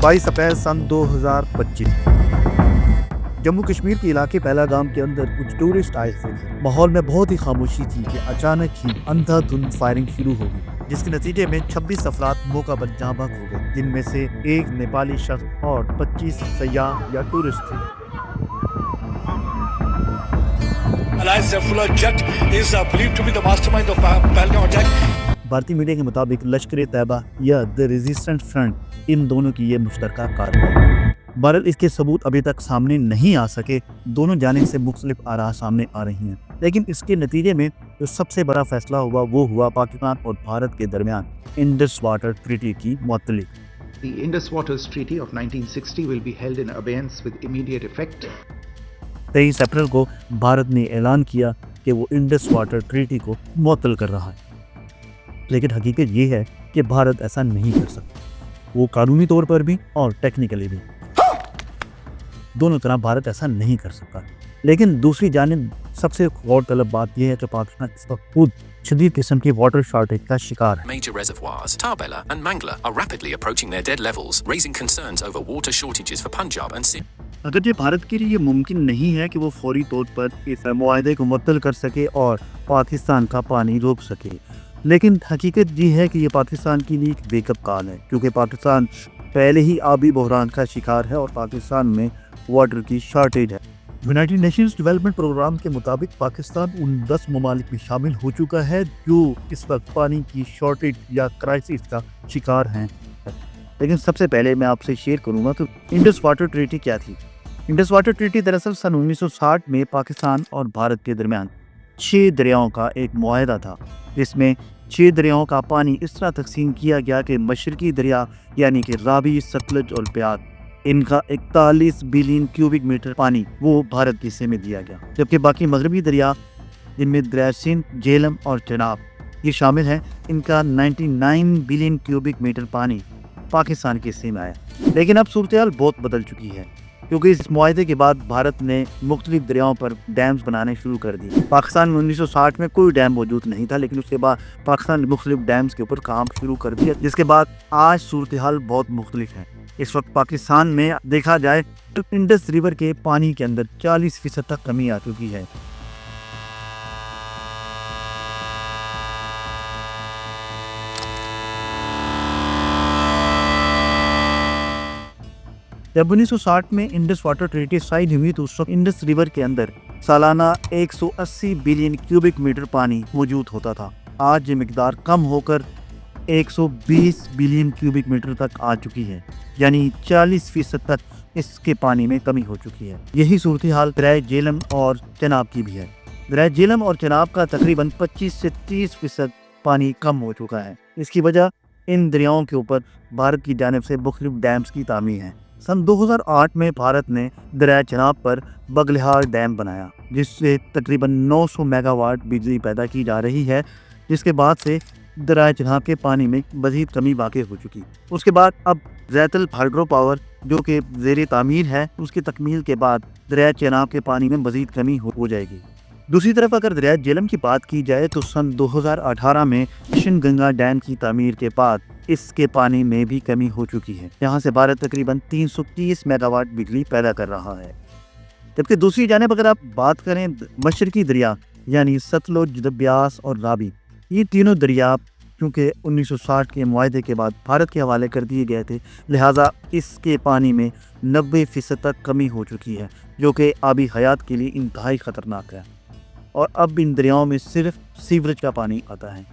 22 अप्रैल सन 2025 जम्मू कश्मीर के इलाके पहलगाम के अंदर कुछ टूरिस्ट आए थे। माहौल में बहुत ही खामोशी थी कि अचानक ही अंधाधुंध फायरिंग शुरू हो गई, जिसके नतीजे में 26 अफराद मौका पर जाँ बहक हो गए, जिनमें से एक नेपाली शख्स और 25 सयाह या टूरिस्ट थे। Alias Saifullah Jatt is believed to be the mastermind of Pahalgam attack. भारतीय मीडिया के मुताबिक लश्कर तैयबा या द रेजिस्टेंट फ्रंट इन दोनों की ये मुश्तरका कार्रवाई। बहरहाल इसके सबूत अभी तक सामने नहीं आ सके। दोनों जानिब से मुख्तलिफ आरा सामने आ रही हैं, लेकिन इसके नतीजे में जो सबसे बड़ा फैसला हुआ वो हुआ पाकिस्तान और भारत के दरमियान इंडस वाटर ट्रीटी की मुअत्तली। The Indus Waters Treaty of 1960 will be held in abeyance with immediate effect. 23 अप्रैल को भारत ने ऐलान किया कि वो इंडस वाटर ट्रीटी को मुअत्तल कर रहा है, लेकिन हकीकत ये है कि भारत ऐसा नहीं कर सकता, वो कानूनी तौर पर भी और टेक्निकली भी दोनों तरह भारत ऐसा नहीं कर सकता। लेकिन दूसरी जानिब सबसे गौरतलब बात यह है कि पाकिस्तान इस वक्त खुद शदीद किस्म की वाटर शॉर्टेज का शिकार है। Major reservoirs, Tarbela and Mangla, are rapidly approaching their dead levels, raising concerns over water shortages for Punjab and Sindh. अगर ये भारत के लिए ये मुमकिन नहीं है कि वो फौरी तौर पर इस मुआहदे को मुअत्तल कर सके और पाकिस्तान का पानी रोक सके, लेकिन हकीकत ये है कि ये पाकिस्तान के लिए एक वेकअप कॉल है, क्योंकि पाकिस्तान पहले ही आबी बहरान का शिकार है और पाकिस्तान में वाटर की शॉर्टेज है। यूनाइटेड नेशंस डेवलपमेंट प्रोग्राम के मुताबिक पाकिस्तान उन 10 ममालिक में शामिल हो चुका है जो इस वक्त पानी की शॉर्टेज या क्राइसिस का शिकार हैं। लेकिन सबसे पहले मैं आपसे शेयर करूंगा कि इंडस वाटर ट्रीटी क्या थी। इंडस वाटर ट्रीटी दरअसल सन 1960 में पाकिस्तान और भारत के दरमियान 6 दरियाओं का एक मुआहदा था, जिसमें 6 दरियाओं का पानी इस तरह तकसीम किया गया कि मशरकी दरिया यानी कि रावी, सतलज और प्याद, इनका 41 बिलियन क्यूबिक मीटर पानी वो भारत के हिस्से में दिया गया, जबकि बाकी मगरबी दरिया जिनमें दरिया सिंध, झेलम और चनाब ये शामिल हैं, इनका 99 बिलियन क्यूबिक मीटर पानी पाकिस्तान के हिस्से में आया। लेकिन अब सूरत हाल बहुत बदल चुकी है, क्योंकि इस मुआहदे के बाद भारत ने मुख्तलिफ दरियाओं पर डैम्स बनाने शुरू कर दिए। पाकिस्तान में 1960 में कोई डैम मौजूद नहीं था, लेकिन उसके बाद पाकिस्तान ने मुख्तलिफ डैम्स के ऊपर काम शुरू कर दिया, जिसके बाद आज सूरत हाल बहुत मुख्तलिफ है। इस वक्त पाकिस्तान में देखा जाए तो इंडस रिवर के पानी के अंदर 40% तक कमी आ चुकी है। जब 1960 में इंडस वाटर ट्रीटी साइन हुई तो उस वक्त इंडस रिवर के अंदर सालाना 180 बिलियन क्यूबिक मीटर पानी मौजूद होता था। आज ये मिकदार कम होकर 120 बिलियन क्यूबिक मीटर तक आ चुकी है, यानी 40% तक इसके पानी में कमी हो चुकी है। यही सूरत हाल दरिया झेलम और चनाब की भी है। दरिया झेलम और चनाब का तकरीबन 25 से 30% पानी कम हो चुका है। इसकी वजह इन दरियाओं के ऊपर भारत की जानिब से मुख्तलिफ डैम्स की तामीर है। सन 2008 में भारत ने दरिया चनाब पर बगलिहार डैम बनाया, जिससे तकरीबन 900 मेगावाट बिजली पैदा की जा रही है, जिसके बाद से दरिया चनाब के पानी में मज़ीद कमी वाक़ई हो चुकी। उसके बाद अब जैतल हाइड्रो पावर जो कि ज़ेर तामीर है, उसकी तकमील के बाद दरिया चनाब के पानी में मज़ीद कमी हो जाएगी। दूसरी तरफ अगर दरिया झेलम की बात की जाए तो सन 2018 में मिशन गंगा डैम की तामीर के बाद इसके पानी में भी कमी हो चुकी है। यहाँ से भारत तकरीबन 330 मेगावाट बिजली पैदा कर रहा है। जबकि दूसरी जानिब अगर आप बात करें मशरकी दरिया यानी सतलुज, ब्यास और रावी, ये तीनों दरिया क्योंकि 1960 के मुआहदे के बाद भारत के हवाले कर दिए गए थे, लिहाजा इसके पानी में 90% तक कमी हो चुकी है, जो कि आबी हयात के लिए इंतहाई ख़तरनाक है। और अब इन दरियाओं में सिर्फ सीवरेज का पानी आता है,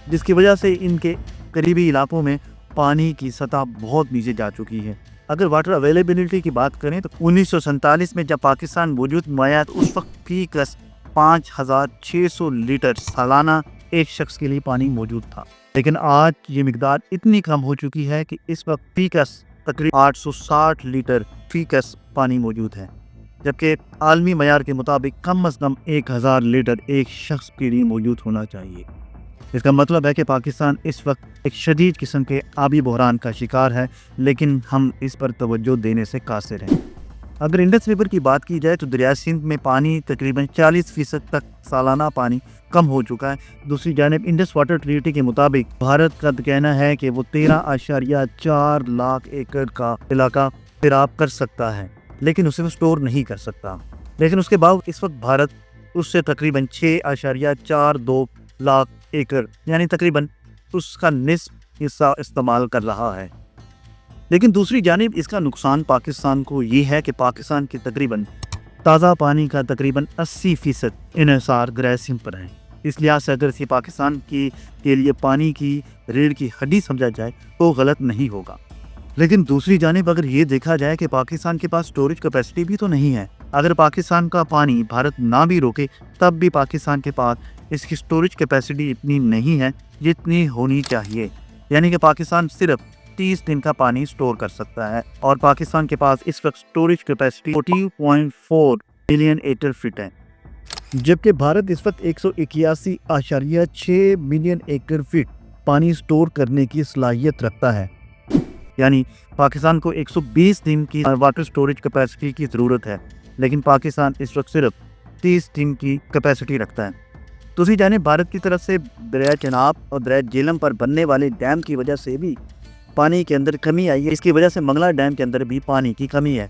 जिसकी वजह से इनके करीबी इलाकों में पानी की सतह बहुत नीचे जा चुकी है। अगर वाटर अवेलेबिलिटी की बात करें तो 1947 में जब पाकिस्तान वजूद में आया तो उस वक्त फीकस 5600 लीटर सालाना एक शख्स के लिए पानी मौजूद था, लेकिन आज ये मिकदार इतनी कम हो चुकी है कि इस वक्त फीकस तकरीबन 860 लीटर फीकस पानी मौजूद है, जबकि आलमी मयार के मुताबिक कम अज़ कम 1000 लीटर एक शख्स के लिए मौजूद होना चाहिए। इसका मतलब है कि पाकिस्तान इस वक्त एक शदीद किस्म के आबी बहरान का शिकार है, लेकिन हम इस पर तवज्जो देने से कासिर हैं। اگر انڈس ریور کی بات کی جائے تو دریائے سندھ میں پانی تقریباً 40% تک سالانہ پانی کم ہو چکا ہے۔ دوسری جانب انڈس واٹر ٹریٹی کے مطابق بھارت کا کہنا ہے کہ وہ 13.4 لاکھ ایکڑ کا علاقہ سیراب کر سکتا ہے، لیکن اسے وہ سٹور نہیں کر سکتا۔ لیکن اس کے باوجود اس وقت بھارت اس سے تقریباً 6.42 لاکھ ایکڑ یعنی تقریباً اس کا نصف حصہ استعمال کر رہا ہے۔ لیکن دوسری جانب اس کا نقصان پاکستان کو یہ ہے کہ پاکستان کے تقریباً تازہ پانی کا تقریباً 80% انحصار دریائے سندھ پر ہے۔ اس لحاظ سے اگر اسے پاکستان کے لیے پانی کی ریڑھ کی ہڈی سمجھا جائے تو غلط نہیں ہوگا۔ لیکن دوسری جانب اگر یہ دیکھا جائے کہ پاکستان کے پاس سٹوریج کیپیسٹی بھی تو نہیں ہے۔ اگر پاکستان کا پانی بھارت نہ بھی روکے تب بھی پاکستان کے پاس اس کی سٹوریج کیپیسٹی اتنی نہیں ہے جتنی ہونی چاہیے، یعنی کہ پاکستان صرف 30 دن کا پانی سٹور کر سکتا ہے، اور پاکستان کے پاس اس وقت سٹوریج کیپیسٹی 40.4 ملین ایکڑ فٹ ہے، جبکہ بھارت اس وقت 181.6 ملین ایکڑ فٹ پانی سٹور کرنے کی صلاحیت رکھتا ہے۔ یعنی پاکستان کو 120 دن کی واٹر سٹوریج کیپیسٹی کی ضرورت ہے، لیکن پاکستان اس وقت صرف 30 دن کی کیپیسٹی رکھتا ہے۔ دوسری جانب بھارت کی طرف سے دریائے چناب اور دریائے جیلم پر بننے والے ڈیم کی وجہ سے بھی پانی کے اندر کمی آئی ہے۔ اس کی وجہ سے منگلا ڈیم کے اندر بھی پانی کی کمی ہے،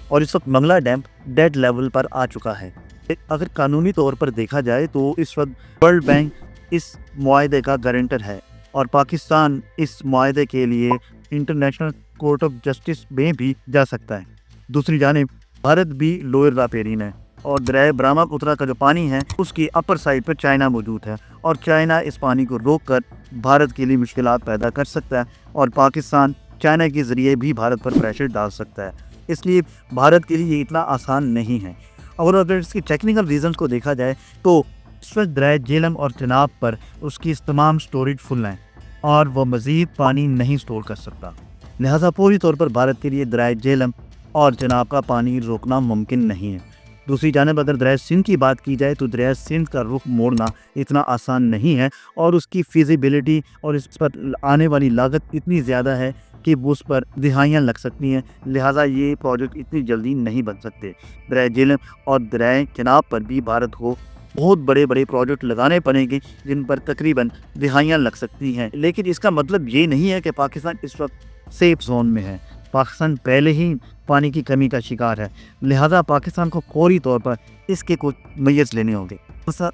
اور اس وقت منگلا ڈیم ڈیڈ لیول پر آ چکا ہے۔ اگر قانونی طور پر دیکھا جائے تو اس وقت ورلڈ بینک اس معاہدے کا گارنٹر ہے، اور پاکستان اس معاہدے کے لیے انٹرنیشنل کورٹ آف جسٹس میں بھی جا سکتا ہے۔ دوسری جانب بھارت بھی لوئر راپیرین ہے، اور دریائے برہما پترا کا جو پانی ہے اس کی اپر سائڈ پر چائنا موجود ہے، اور چائنا اس پانی کو روک کر بھارت کے لیے مشکلات پیدا کر سکتا ہے، اور پاکستان چائنا کے ذریعے بھی بھارت پر پریشر ڈال سکتا ہے۔ اس لیے بھارت کے لیے یہ اتنا آسان نہیں ہے۔ اور اگر اس کی ٹیکنیکل ریزنز کو دیکھا جائے تو اس وقت دریائے جیلم اور چناب پر اس کی تمام سٹوریج فل ہیں، اور وہ مزید پانی نہیں سٹور کر سکتا، لہٰذا پوری طور پر بھارت کے لیے دریائے جیلم اور چناب کا پانی روکنا ممکن نہیں ہے۔ دوسری جانب اگر دریائے سندھ کی بات کی جائے تو دریائے سندھ کا رخ موڑنا اتنا آسان نہیں ہے، اور اس کی فیزیبلٹی اور اس پر آنے والی لاگت اتنی زیادہ ہے کہ اس پر دہائیاں لگ سکتی ہیں، لہٰذا یہ پروجیکٹ اتنی جلدی نہیں بن سکتے۔ دریائے جیلم اور دریائے چناب پر بھی بھارت کو بہت بڑے پروجیکٹ لگانے پڑیں گے جن پر تقریباً دہائیاں لگ سکتی ہیں، لیکن اس کا مطلب یہ نہیں ہے کہ پاکستان اس وقت سیف زون میں ہے۔ پاکستان پہلے ہی پانی کی کمی کا شکار ہے، لہذا پاکستان کو فوری طور پر اس کے کچھ میجرز لینے ہوں گے۔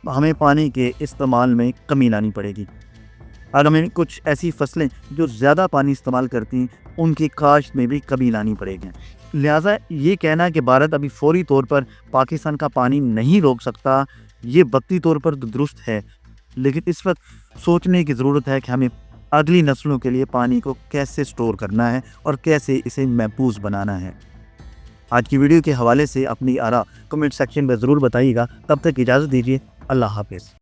ہمیں پانی کے استعمال میں کمی لانی پڑے گی، اور ہمیں کچھ ایسی فصلیں جو زیادہ پانی استعمال کرتی ہیں ان کی کاشت میں بھی کمی لانی پڑے گی۔ لہٰذا یہ کہنا کہ بھارت ابھی فوری طور پر پاکستان کا پانی نہیں روک سکتا، یہ وقتی طور پر درست ہے، لیکن اس وقت سوچنے کی ضرورت ہے کہ ہمیں اگلی نسلوں کے لیے پانی کو کیسے سٹور کرنا ہے اور کیسے اسے محفوظ بنانا ہے۔ آج کی ویڈیو کے حوالے سے اپنی آراء کمنٹ سیکشن میں ضرور بتائیے گا۔ تب تک اجازت دیجیے، اللہ حافظ۔